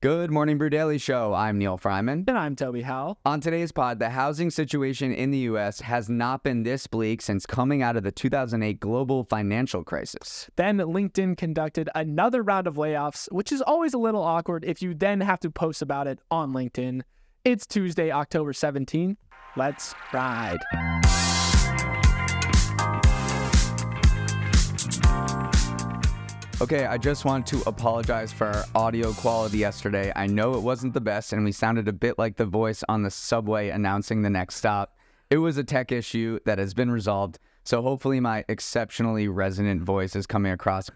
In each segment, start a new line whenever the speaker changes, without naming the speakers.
Good morning, Brew Daily Show. I'm Neil Fryman.
And I'm Toby Howell.
On today's pod, the housing situation in the U.S. has not been this bleak since coming out of the 2008 global financial crisis.
Then LinkedIn conducted another round of layoffs, which is always a little awkward if you then have to post about it on LinkedIn. It's Tuesday, October 17th. Let's ride.
Okay, I just want to apologize for our audio quality yesterday. I know it wasn't the best, and we sounded a bit like the voice on the subway announcing the next stop. It was a tech issue that has been resolved, so hopefully my exceptionally resonant voice is coming across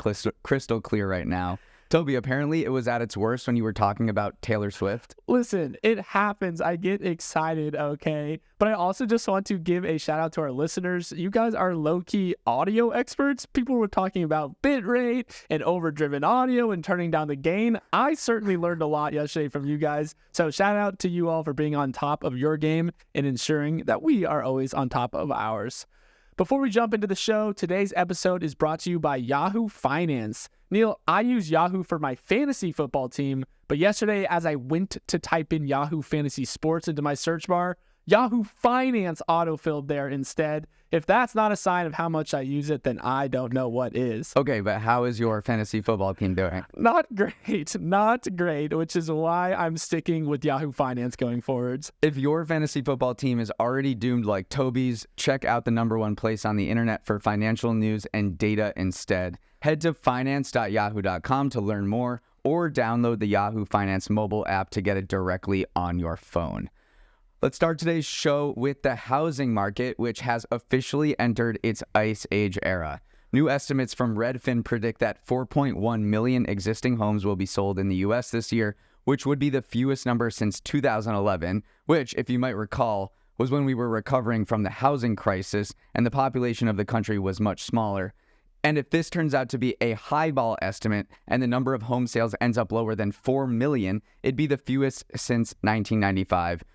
crystal clear right now. Toby, apparently it was at its worst when you were talking about Taylor Swift.
Listen, it happens. I get excited, okay? But I also just want to give a shout out to our listeners. You guys are low-key audio experts. People were talking about bitrate and overdriven audio and turning down the gain. I certainly learned a lot yesterday from you guys. So shout out to you all for being on top of your game and ensuring that we are always on top of ours. Before we jump into the show, today's episode is brought to you by Yahoo Finance. Neil, I use Yahoo for my fantasy football team, but yesterday as I went to type in Yahoo Fantasy Sports into my search bar, Yahoo Finance autofilled there instead. If that's not a sign of how much I use it, then I don't know what is.
Okay, but how is your fantasy football team doing?
Not great, which is why I'm sticking with Yahoo Finance going forwards.
If your fantasy football team is already doomed like Toby's, check out the #1 place on the internet for financial news and data instead. Head to finance.yahoo.com to learn more, or download the Yahoo Finance mobile app to get it directly on your phone. Let's start today's show with the housing market, which has officially entered its ice age era. New estimates from Redfin predict that 4.1 million existing homes will be sold in the U.S. this year, which would be the fewest number since 2011, which, if you might recall, was when we were recovering from the housing crisis and the population of the country was much smaller. And if this turns out to be a highball estimate and the number of home sales ends up lower than 4 million, it'd be the fewest since 1995.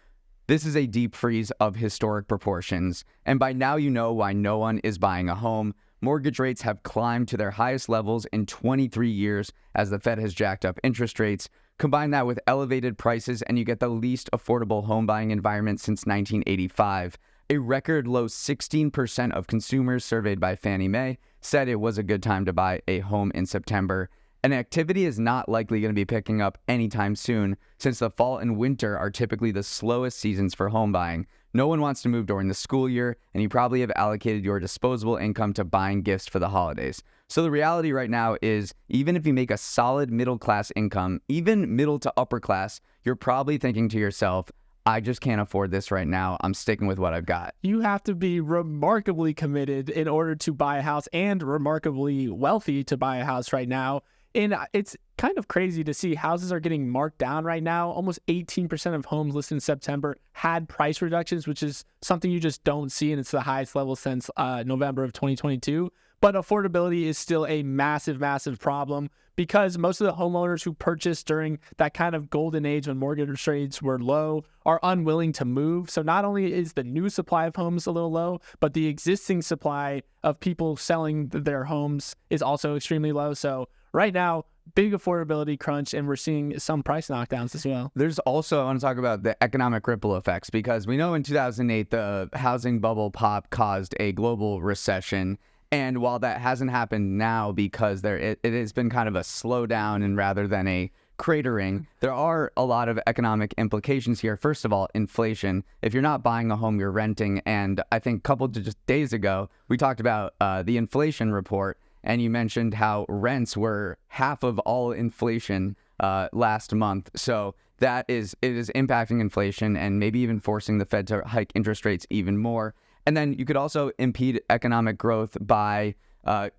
This is a deep freeze of historic proportions, and by now you know why no one is buying a home. Mortgage rates have climbed to their highest levels in 23 years as the Fed has jacked up interest rates. Combine that with elevated prices and you get the least affordable home buying environment since 1985. A record low 16% of consumers surveyed by Fannie Mae said it was a good time to buy a home in September. And activity is not likely going to be picking up anytime soon, since the fall and winter are typically the slowest seasons for home buying. No one wants to move during the school year, and you probably have allocated your disposable income to buying gifts for the holidays. So the reality right now is, even if you make a solid middle-class income, even middle to upper class, you're probably thinking to yourself, I just can't afford this right now. I'm sticking with what I've got.
You have to be remarkably committed in order to buy a house and remarkably wealthy to buy a house right now. And it's kind of crazy to see houses are getting marked down right now. Almost 18% of homes listed in September had price reductions, which is something you just don't see, and it's the highest level since November of 2022. But affordability is still a massive, massive problem because most of the homeowners who purchased during that kind of golden age when mortgage rates were low are unwilling to move. So not only is the new supply of homes a little low, but the existing supply of people selling their homes is also extremely low. So right now, big affordability crunch, and we're seeing some price knockdowns as well.
There's also, I want to talk about the economic ripple effects, because we know in 2008, the housing bubble pop caused a global recession. And while that hasn't happened now because it has been kind of a slowdown and rather than a cratering, there are a lot of economic implications here. First of all, inflation. If you're not buying a home, you're renting. And I think a couple of just days ago, we talked about the inflation report. And you mentioned how rents were half of all inflation last month. So it is impacting inflation and maybe even forcing the Fed to hike interest rates even more. And then you could also impede economic growth by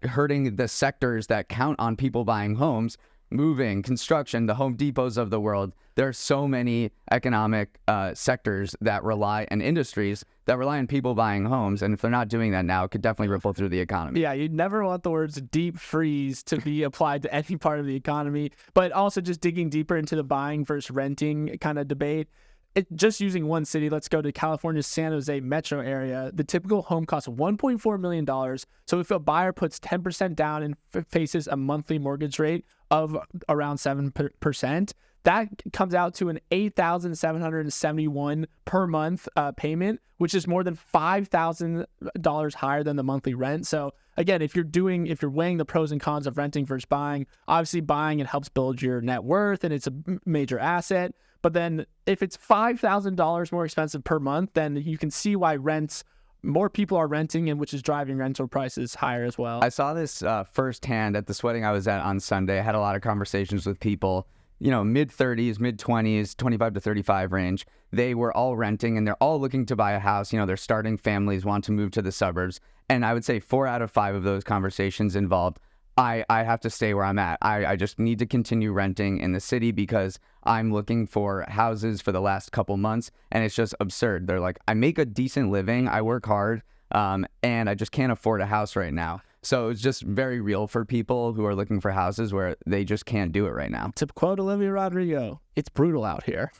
hurting the sectors that count on people buying homes, moving, construction, the Home Depots of the world. There are so many economic sectors that rely, and industries that rely on people buying homes. And if they're not doing that now, it could definitely ripple through the economy.
Yeah, you'd never want the words deep freeze to be applied to any part of the economy. But also just digging deeper into the buying versus renting kind of debate. Just using one city, let's go to California's San Jose metro area. The typical home costs $1.4 million. So if a buyer puts 10% down and faces a monthly mortgage rate of around 7%, That comes out to an $8,771 per month payment, which is more than $5,000 higher than the monthly rent. So again, if you're weighing the pros and cons of renting versus buying, obviously buying, it helps build your net worth and it's a major asset. But then if it's $5,000 more expensive per month, then you can see why more people are renting, and which is driving rental prices higher as well.
I saw this firsthand at this wedding I was at on Sunday. I had a lot of conversations with people, mid-30s, mid-20s, 25 to 35 range. They were all renting and they're all looking to buy a house. They're starting families, want to move to the suburbs. And I would say 4 out of 5 of those conversations involved, I have to stay where I'm at. I just need to continue renting in the city because I'm looking for houses for the last couple months, and it's just absurd. They're like, I make a decent living, I work hard, and I just can't afford a house right now. So it's just very real for people who are looking for houses where they just can't do it right now.
To quote Olivia Rodrigo, it's brutal out here.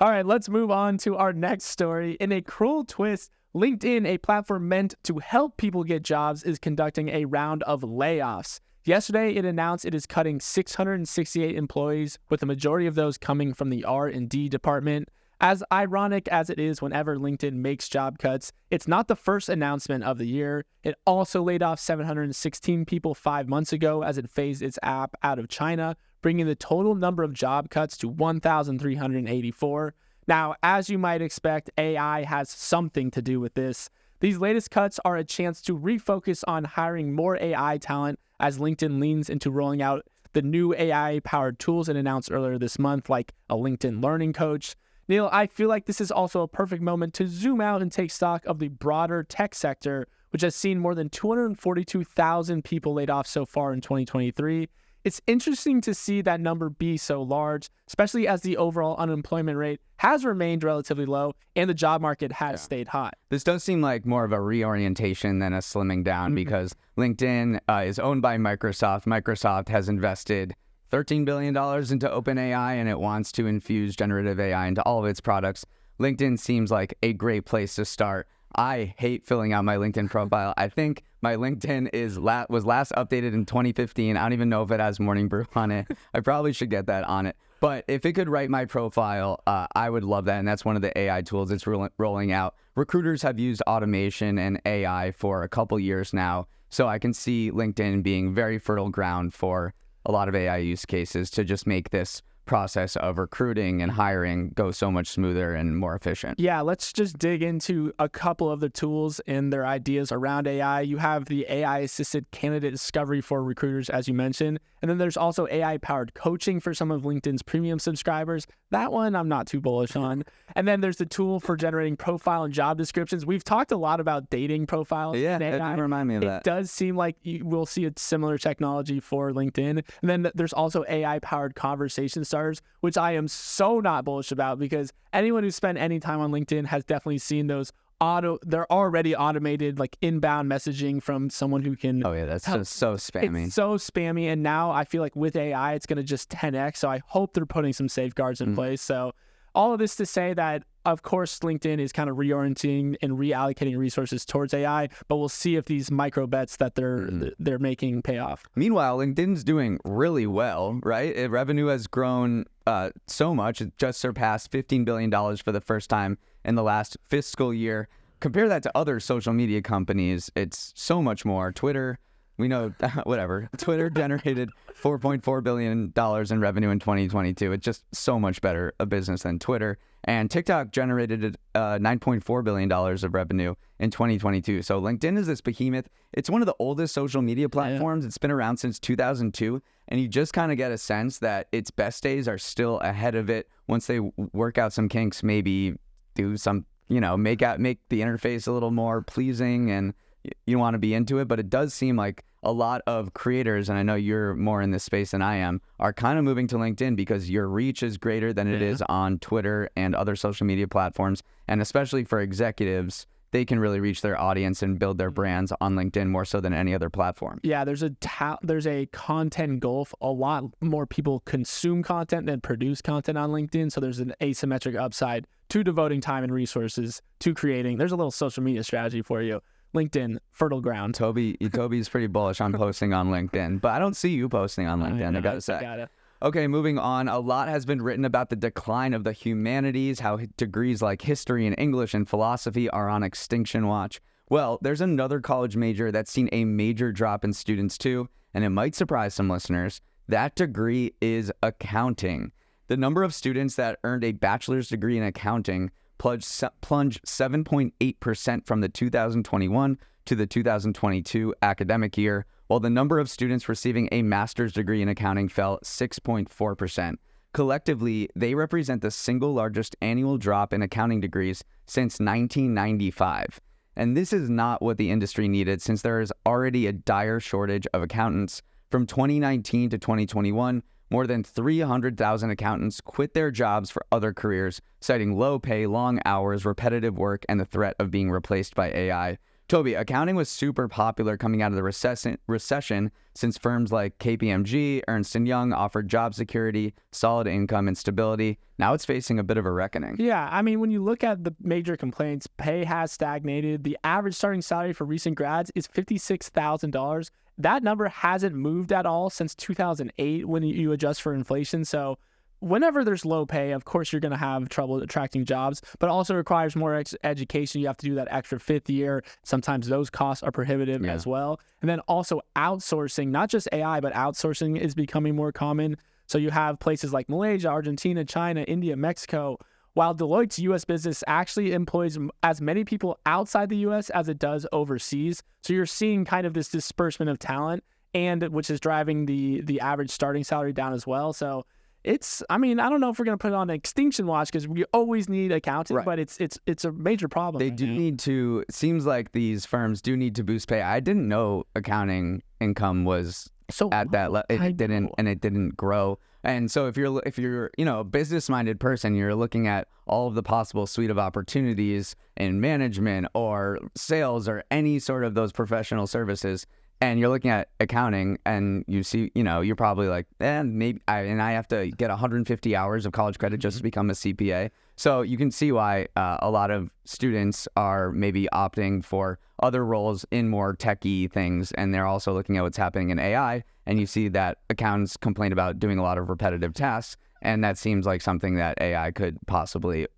All right, let's move on to our next story. In a cruel twist, LinkedIn, a platform meant to help people get jobs, is conducting a round of layoffs. Yesterday, it announced it is cutting 668 employees, with the majority of those coming from the R&D department. As ironic as it is whenever LinkedIn makes job cuts, it's not the first announcement of the year. It also laid off 716 people 5 months ago as it phased its app out of China, bringing the total number of job cuts to 1,384. Now, as you might expect, AI has something to do with this. These latest cuts are a chance to refocus on hiring more AI talent as LinkedIn leans into rolling out the new AI-powered tools it announced earlier this month, like a LinkedIn Learning Coach. Neil, I feel like this is also a perfect moment to zoom out and take stock of the broader tech sector, which has seen more than 242,000 people laid off so far in 2023. It's interesting to see that number be so large, especially as the overall unemployment rate has remained relatively low and the job market has stayed hot.
This does seem like more of a reorientation than a slimming down because LinkedIn is owned by Microsoft. Microsoft has invested $13 billion into OpenAI, and it wants to infuse generative AI into all of its products. LinkedIn seems like a great place to start. I hate filling out my LinkedIn profile. I think my LinkedIn was last updated in 2015. I don't even know if it has Morning Brew on it. I probably should get that on it. But if it could write my profile, I would love that. And that's one of the AI tools it's rolling out. Recruiters have used automation and AI for a couple years now. So I can see LinkedIn being very fertile ground for a lot of AI use cases to just make this process of recruiting and hiring go so much smoother and more efficient.
Yeah, let's just dig into a couple of the tools and their ideas around AI. You have the AI-assisted candidate discovery for recruiters, as you mentioned. And then there's also AI-powered coaching for some of LinkedIn's premium subscribers. That one I'm not too bullish on. And then there's the tool for generating profile and job descriptions. We've talked a lot about dating profiles.
Yeah, that did remind me of that.
It does seem like we'll see a similar technology for LinkedIn. And then there's also AI-powered conversation starters, which I am so not bullish about because anyone who's spent any time on LinkedIn has definitely seen those they're already automated, like inbound messaging from someone who can.
Oh yeah, that's just so spammy.
It's so spammy, and now I feel like with AI, it's going to just 10x. So I hope they're putting some safeguards in place. So all of this to say that, of course, LinkedIn is kind of reorienting and reallocating resources towards AI, but we'll see if these micro bets that they're making pay off.
Meanwhile, LinkedIn's doing really well, right? Revenue has grown so much. It just surpassed $15 billion for the first time in the last fiscal year. Compare that to other social media companies, it's so much more. Twitter, we know, whatever. Twitter generated $4.4 billion in revenue in 2022. It's just so much better a business than Twitter. And TikTok generated $9.4 billion of revenue in 2022. So LinkedIn is this behemoth. It's one of the oldest social media platforms. It's been around since 2002. And you just kind of get a sense that its best days are still ahead of it. Once they work out some kinks, maybe do some, make the interface a little more pleasing and you want to be into it. But it does seem like a lot of creators, and I know you're more in this space than I am, are kind of moving to LinkedIn because your reach is greater than it is on Twitter and other social media platforms. And especially for executives, they can really reach their audience and build their brands on LinkedIn more so than any other platform.
Yeah, there's a content gulf. A lot more people consume content than produce content on LinkedIn. So there's an asymmetric upside to devoting time and resources to creating. There's a little social media strategy for you. LinkedIn, fertile ground.
Toby's pretty bullish on posting on LinkedIn, but I don't see you posting on LINkedIn, I gotta say. Okay, moving on. A lot has been written about the decline of the humanities, how degrees like history and English and philosophy are on extinction watch. Well, there's another college major that's seen a major drop in students too, and it might surprise some listeners. That degree is accounting. The number of students that earned a bachelor's degree in accounting plunged 7.8% from the 2021 to the 2022 academic year, while the number of students receiving a master's degree in accounting fell 6.4%. Collectively, they represent the single largest annual drop in accounting degrees since 1995. And this is not what the industry needed, since there is already a dire shortage of accountants. From 2019 to 2021, more than 300,000 accountants quit their jobs for other careers, citing low pay, long hours, repetitive work, and the threat of being replaced by AI. Toby, accounting was super popular coming out of the recession since firms like KPMG, Ernst & Young offered job security, solid income, and stability. Now it's facing a bit of a reckoning.
Yeah, I mean, when you look at the major complaints, pay has stagnated. The average starting salary for recent grads is $56,000. That number hasn't moved at all since 2008 when you adjust for inflation. So whenever there's low pay, of course, you're going to have trouble attracting jobs, but it also requires more education. You have to do that extra fifth year. Sometimes those costs are prohibitive as well. And then also outsourcing, not just AI, but outsourcing is becoming more common. So you have places like Malaysia, Argentina, China, India, Mexico, while Deloitte's U.S. business actually employs as many people outside the U.S. as it does overseas. So you're seeing kind of this disbursement of talent, and which is driving the average starting salary down as well. So I don't know if we're going to put it on extinction watch because we always need accounting, but it's a major problem.
They do need to, it seems like these firms do need to boost pay. I didn't know accounting income was so at that level. It didn't grow. And so if you're a business-minded person, you're looking at all of the possible suite of opportunities in management or sales or any sort of those professional services, and you're looking at accounting and you see, you're probably like, maybe I have to get 150 hours of college credit just to become a CPA. So you can see why a lot of students are maybe opting for other roles in more techie things, and they're also looking at what's happening in AI, and you see that accountants complain about doing a lot of repetitive tasks, and that seems like something that AI could possibly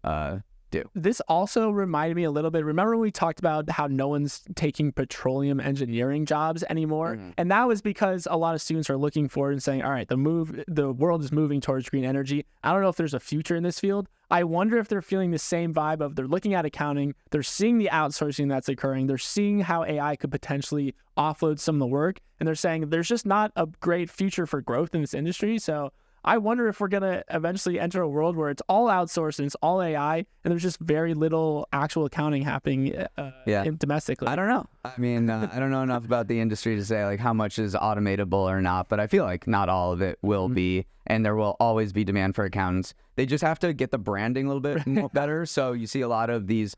do.
This also reminded me a little bit. Remember when we talked about how no one's taking petroleum engineering jobs anymore? Mm-hmm. And that was because a lot of students are looking for it and saying, all right, the world is moving towards green energy. I don't know if there's a future in this field. I wonder if they're feeling the same vibe of they're looking at accounting, they're seeing the outsourcing that's occurring, they're seeing how AI could potentially offload some of the work, and they're saying there's just not a great future for growth in this industry. So I wonder if we're going to eventually enter a world where it's all outsourced and it's all AI, and there's just very little actual accounting happening domestically.
I don't know. I mean, I don't know enough about the industry to say like how much is automatable or not, but I feel like not all of it will be, and there will always be demand for accountants. They just have to get the branding a little bit more better. So you see a lot of these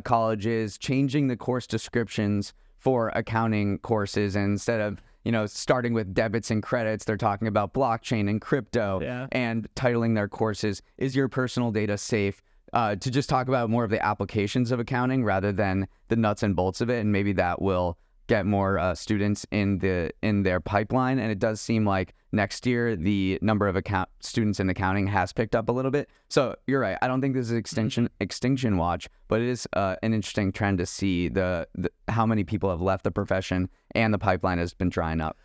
colleges changing the course descriptions for accounting courses, and instead of starting with debits and credits, they're talking about blockchain and crypto, and titling their courses, "Is your personal data safe?" To just talk about more of the applications of accounting rather than the nuts and bolts of it, and maybe that will get more students in their pipeline. And it does seem like next year the number of students in accounting has picked up a little bit. So you're right. I don't think this is extinction watch, but it is an interesting trend to see the how many people have left the profession, and the pipeline has been drying up.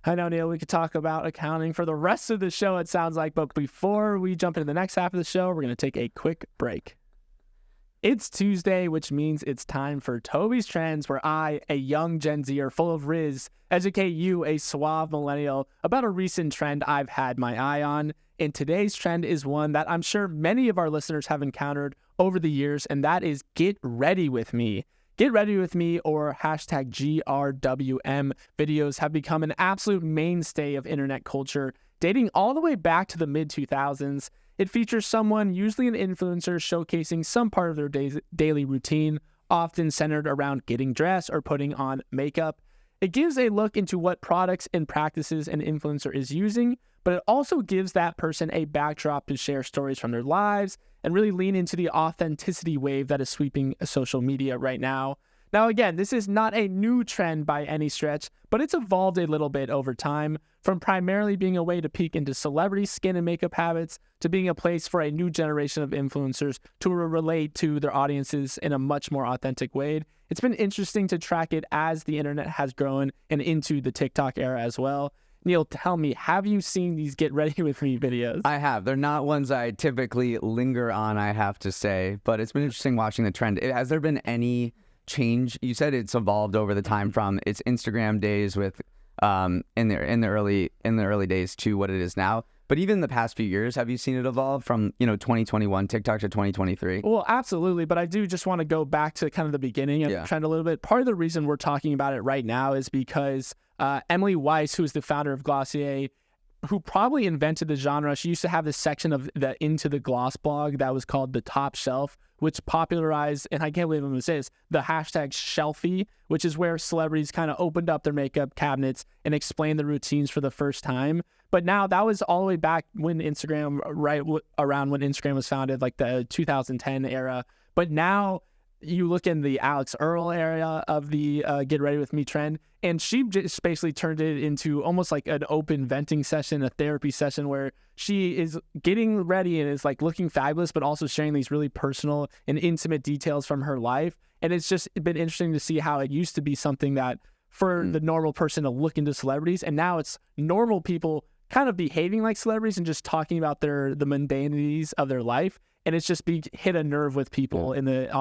I know, Neil, we could talk about accounting for the rest of the show, it sounds like, but before we jump into the next half of the show, we're going to take a quick break. It's Tuesday, which means it's time for Toby's Trends, where I, a young Gen Zer full of riz, educate you, a suave millennial, about a recent trend I've had my eye on. And today's trend is one that I'm sure many of our listeners have encountered over the years, and that is Get Ready With Me. Get Ready With Me, or hashtag GRWM videos, have become an absolute mainstay of internet culture, dating all the way back to the mid-2000s. It features someone, usually an influencer, showcasing some part of their daily routine, often centered around getting dressed or putting on makeup. It gives a look into what products and practices an influencer is using, but it also gives that person a backdrop to share stories from their lives and really lean into the authenticity wave that is sweeping social media right now. Now, again, this is not a new trend by any stretch, but it's evolved a little bit over time, from primarily being a way to peek into celebrity skin and makeup habits to being a place for a new generation of influencers to relate to their audiences in a much more authentic way. It's been interesting to track it as the internet has grown and into the TikTok era as well. Neil, tell me, have you seen these Get Ready With Me videos?
I have. They're not ones I typically linger on, I have to say, but it's been interesting watching the trend. Has there been any change? You said it's evolved over the time from its Instagram days with in the early days to what it is now. But even the past few years, have you seen it evolve from 2021 TikTok to 2023?
Well, absolutely. But I do just want to go back to kind of the beginning of the trend a little bit. Part of the reason we're talking about it right now is because Emily Weiss, who is the founder of Glossier, who probably invented the genre, she used to have this section of the Into the Gloss blog that was called The Top Shelf, which popularized, and I can't believe I'm going to say this, the hashtag Shelfie, which is where celebrities kind of opened up their makeup cabinets and explained the routines for the first time. But now that was all the way back when Instagram, right around when Instagram was founded, like the 2010 era. But now you look in the Alex Earl area of the Get Ready With Me trend, and she just basically turned it into almost like an open venting session, a therapy session where she is getting ready and is like looking fabulous, but also sharing these really personal and intimate details from her life. And it's just been interesting to see how it used to be something that for the normal person to look into celebrities, and now it's normal people kind of behaving like celebrities and just talking about the mundanities of their life. And it's just hit a nerve with people in the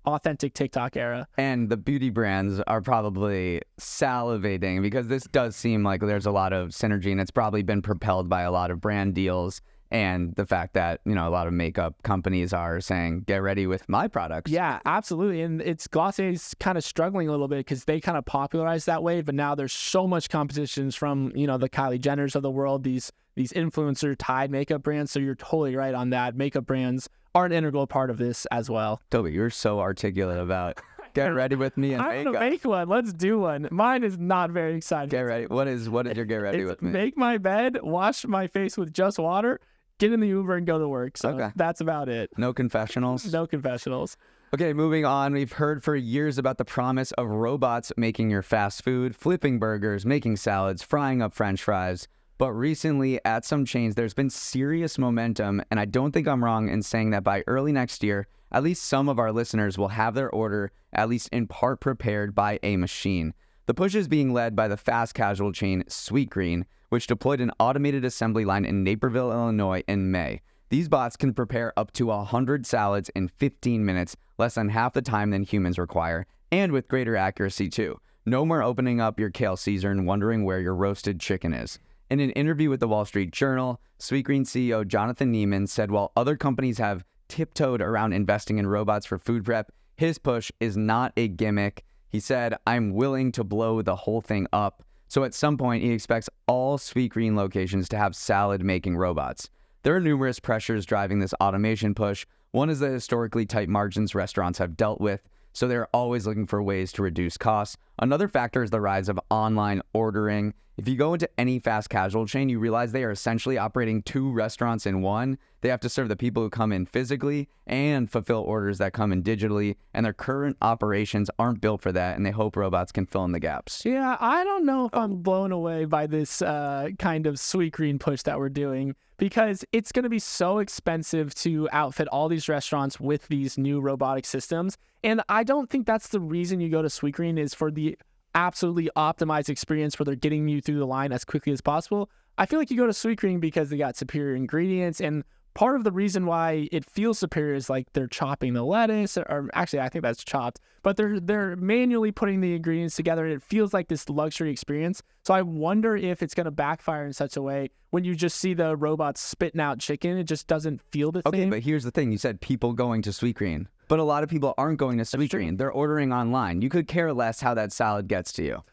authentic TikTok era.
And the beauty brands are probably salivating because this does seem like there's a lot of synergy, and it's probably been propelled by a lot of brand deals and the fact that, a lot of makeup companies are saying, get ready with my products.
Yeah, absolutely. And Glossier's kind of struggling a little bit because they kind of popularized that way, but now there's so much competitions from, the Kylie Jenners of the world, these influencer tied makeup brands. So you're totally right on that. Makeup brands are an integral part of this as well.
Toby, you're so articulate about get ready with me and
I'm
makeup.
gonna make one. Let's do one. Mine is not very exciting.
Get ready. What is your get ready with me?
Make my bed, wash my face with just water, get in the Uber and go to work. So that's about it.
No confessionals?
No confessionals.
Okay, moving on. We've heard for years about the promise of robots making your fast food, flipping burgers, making salads, frying up French fries. But recently, at some chains, there's been serious momentum, and I don't think I'm wrong in saying that by early next year, at least some of our listeners will have their order at least in part prepared by a machine. The push is being led by the fast casual chain Sweetgreen, which deployed an automated assembly line in Naperville, Illinois in May. These bots can prepare up to 100 salads in 15 minutes, less than half the time than humans require, and with greater accuracy too. No more opening up your kale Caesar and wondering where your roasted chicken is. In an interview with the Wall Street Journal, Sweetgreen CEO Jonathan Neiman said while other companies have tiptoed around investing in robots for food prep, his push is not a gimmick. He said, I'm willing to blow the whole thing up. So at some point, he expects all Sweetgreen locations to have salad-making robots. There are numerous pressures driving this automation push. One is the historically tight margins restaurants have dealt with, so they're always looking for ways to reduce costs. Another factor is the rise of online ordering. If you go into any fast casual chain, you realize they are essentially operating two restaurants in one. They have to serve the people who come in physically and fulfill orders that come in digitally, and their current operations aren't built for that, and they hope robots can fill in the gaps.
Yeah, I don't know if I'm blown away by this kind of Sweetgreen push that we're doing, because it's going to be so expensive to outfit all these restaurants with these new robotic systems. And I don't think that's the reason you go to Sweetgreen, is for the absolutely optimized experience where they're getting you through the line as quickly as possible. I feel like you go to Sweetgreen because they got superior ingredients, and part of the reason why it feels superior is like they're chopping the lettuce, or actually I think that's chopped, but they're manually putting the ingredients together, and it feels like this luxury experience. So I wonder if it's going to backfire in such a way when you just see the robots spitting out chicken, it just doesn't feel the same.
Okay, but here's the thing. You said people going to Sweetgreen, but a lot of people aren't going to Sweetgreen. They're ordering online. You could care less how that salad gets to you,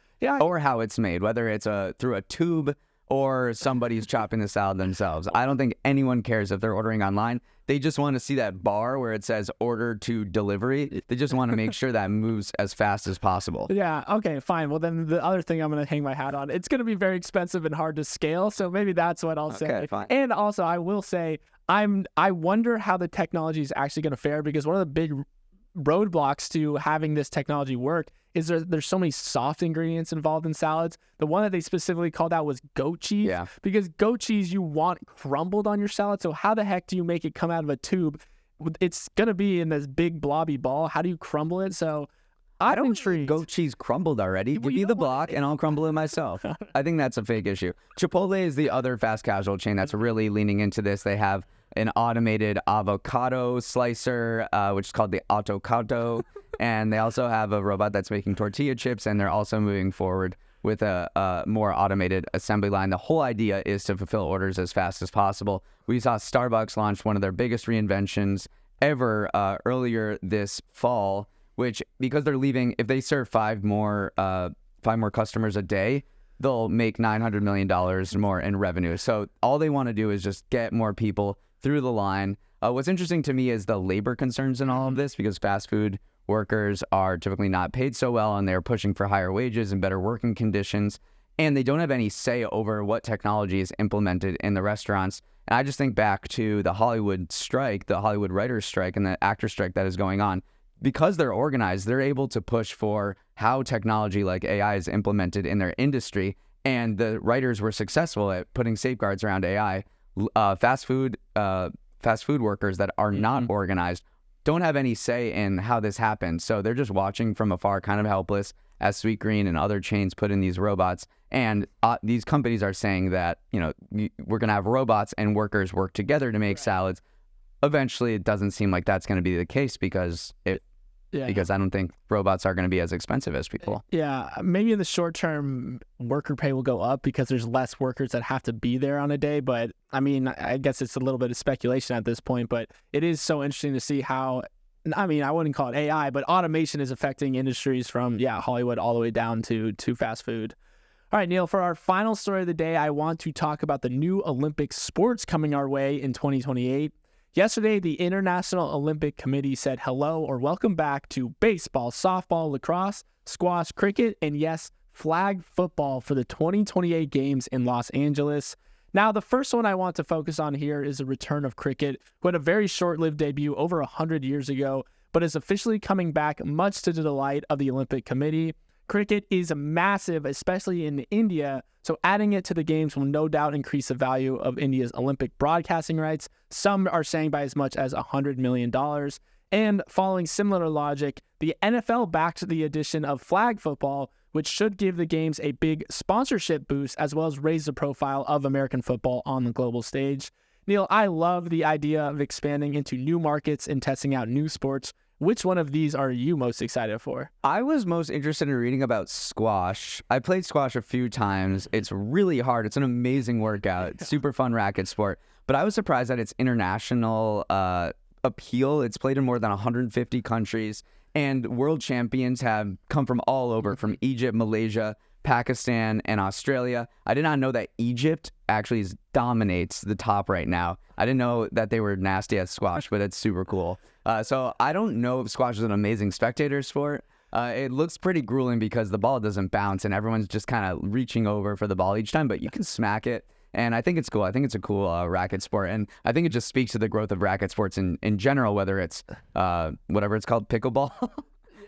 or how it's made, whether it's through a tube or somebody's chopping the salad themselves. I don't think anyone cares if they're ordering online. They just want to see that bar where it says order to delivery. They just want to make sure that moves as fast as possible.
Yeah, okay, fine. Well, then the other thing I'm going to hang my hat on, it's going to be very expensive and hard to scale, so maybe that's what I'll say.
Okay, fine.
And also, I will say, I wonder how the technology is actually going to fare, because one of the big roadblocks to having this technology work is there's so many soft ingredients involved in salads. The one that they specifically called out was goat cheese.
Yeah.
Because goat cheese you want crumbled on your salad. So how the heck do you make it come out of a tube? It's going to be in this big blobby ball. How do you crumble it? So
I don't
intrigued.
goat cheese crumbled already. Give me the block and I'll crumble it myself. I think that's a fake issue. Chipotle is the other fast casual chain that's really leaning into this. They have an automated avocado slicer, which is called the Autocado. And they also have a robot that's making tortilla chips. And they're also moving forward with a more automated assembly line. The whole idea is to fulfill orders as fast as possible. We saw Starbucks launch one of their biggest reinventions ever earlier this fall, which, because they're leaving, if they serve five more customers a day, they'll make $900 million more in revenue. So all they want to do is just get more people through the line. What's interesting to me is the labor concerns in all of this, because fast food workers are typically not paid so well, and they're pushing for higher wages and better working conditions, and they don't have any say over what technology is implemented in the restaurants. And I just think back to the Hollywood strike, the Hollywood writers' strike, and the actor strike that is going on. Because they're organized, they're able to push for how technology like AI is implemented in their industry, and the writers were successful at putting safeguards around AI. Fast food workers that are not organized don't have any say in how this happens, so they're just watching from afar, kind of helpless, as Sweetgreen and other chains put in these robots. And these companies are saying that, we're going to have robots and workers work together to make salads. Eventually, it doesn't seem like that's going to be the case, because I don't think robots are going to be as expensive as people.
Yeah, maybe in the short term, worker pay will go up because there's less workers that have to be there on a day. But I mean, I guess it's a little bit of speculation at this point, but it is so interesting to see how, I mean, I wouldn't call it AI, but automation is affecting industries from, Hollywood all the way down to fast food. All right, Neil, for our final story of the day, I want to talk about the new Olympic sports coming our way in 2028. Yesterday, the International Olympic Committee said hello or welcome back to baseball, softball, lacrosse, squash, cricket, and yes, flag football for the 2028 games in Los Angeles. Now, the first one I want to focus on here is the return of cricket, who had a very short-lived debut over 100 years ago, but is officially coming back, much to the delight of the Olympic Committee. Cricket is massive, especially in India, so adding it to the games will no doubt increase the value of India's Olympic broadcasting rights. Some are saying by as much as $100 million. And following similar logic, the NFL backed the addition of flag football, which should give the games a big sponsorship boost, as well as raise the profile of American football on the global stage. Neil, I love the idea of expanding into new markets and testing out new sports. Which one of these are you most excited for?
I was most interested in reading about squash. I played squash a few times. It's really hard. It's an amazing workout. Super fun racket sport. But I was surprised at its international appeal. It's played in more than 150 countries, and world champions have come from all over, from Egypt, Malaysia, Pakistan, and Australia. I did not know that Egypt actually dominates the top right now. I didn't know that they were nasty at squash, but it's super cool. So I don't know if squash is an amazing spectator sport. It looks pretty grueling because the ball doesn't bounce and everyone's just kind of reaching over for the ball each time, but you can smack it. And I think it's cool. I think it's a cool racket sport. And I think it just speaks to the growth of racket sports in general, whether it's whatever it's called, pickleball.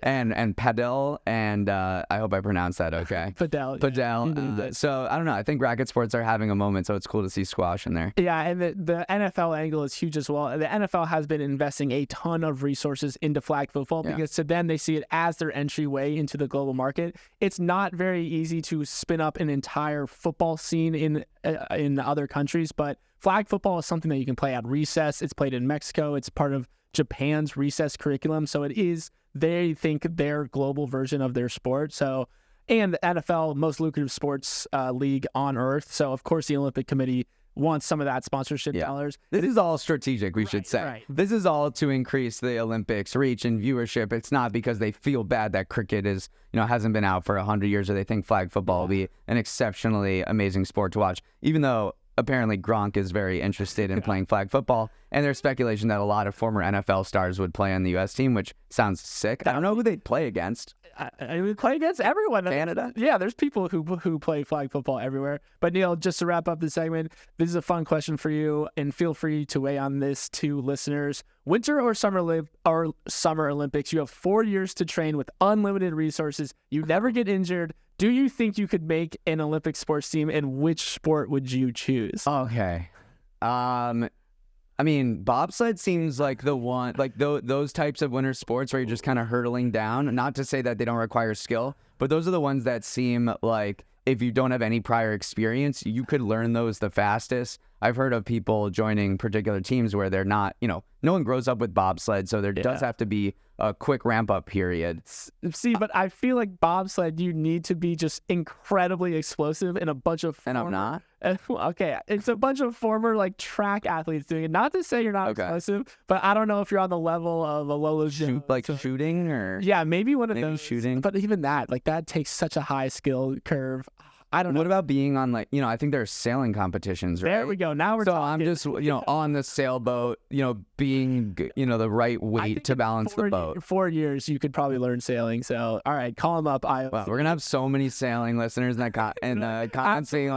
And padel, and I hope I pronounced that okay.
Padel.
So I don't know. I think racket sports are having a moment, so it's cool to see squash in there.
Yeah, and the NFL angle is huge as well. The NFL has been investing a ton of resources into flag football because to them, they see it as their entryway into the global market. It's not very easy to spin up an entire football scene in other countries, but flag football is something that you can play at recess. It's played in Mexico. It's part of Japan's recess curriculum, so it is, they think, their global version of their sport. So, and the NFL, most lucrative sports league on earth. So, of course, the Olympic Committee wants some of that sponsorship dollars.
This is all strategic, we should say.
Right.
This is all to increase the Olympics reach and viewership. It's not because they feel bad that cricket is, hasn't been out for 100 years, or they think flag football will be an exceptionally amazing sport to watch. Even though apparently Gronk is very interested in playing flag football, and there's speculation that a lot of former NFL stars would play on the U.S. team, which sounds sick. I don't know who they'd play against.
I would play against everyone.
Canada?
Yeah, there's people who play flag football everywhere. But Neil, just to wrap up the segment, this is a fun question for you, and feel free to weigh on this to listeners. Winter or Summer Olympics, you have 4 years to train with unlimited resources. You never get injured. Do you think you could make an Olympic sports team, and which sport would you choose?
Okay. I mean, bobsled seems like the one, like those types of winter sports where you're just kind of hurtling down. Not to say that they don't require skill, but those are the ones that seem like if you don't have any prior experience, you could learn those the fastest. I've heard of people joining particular teams where they're not, no one grows up with bobsled, so there does have to be a quick ramp-up period.
See, but I feel like bobsled, you need to be just incredibly explosive and a bunch of
And I'm not?
Okay, it's a bunch of former like track athletes doing it. Not to say you're not explosive, but I don't know if you're on the level of a Lolo
shooting or
yeah, maybe one of
maybe
those
shooting.
But even that takes such a high skill curve. I don't know.
What about being on I think there's sailing competitions, right?
There we go. Now we're talking.
I'm just on the sailboat, being the right weight to balance the boat.
4 years, you could probably learn sailing. So, all right, call him up.
Wow, we're gonna have so many sailing listeners in the comments saying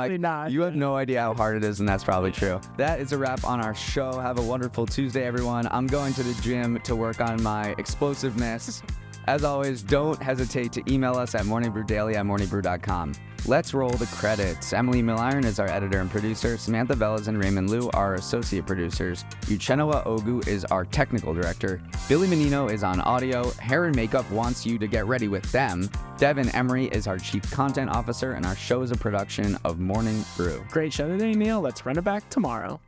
you have no idea how hard it is, and that's probably true. That is a wrap on our show. Have a wonderful Tuesday, everyone. I'm going to the gym to work on my explosiveness. As always, don't hesitate to email us at morningbrewdaily@morningbrew.com. Let's roll the credits. Emily Milliron is our editor and producer. Samantha Velez and Raymond Liu are our associate producers. Uchenua Ogu is our technical director. Billy Menino is on audio. Hair and Makeup wants you to get ready with them. Devin Emery is our chief content officer, and our show is a production of Morning Brew.
Great show today, Neil. Let's run it back tomorrow.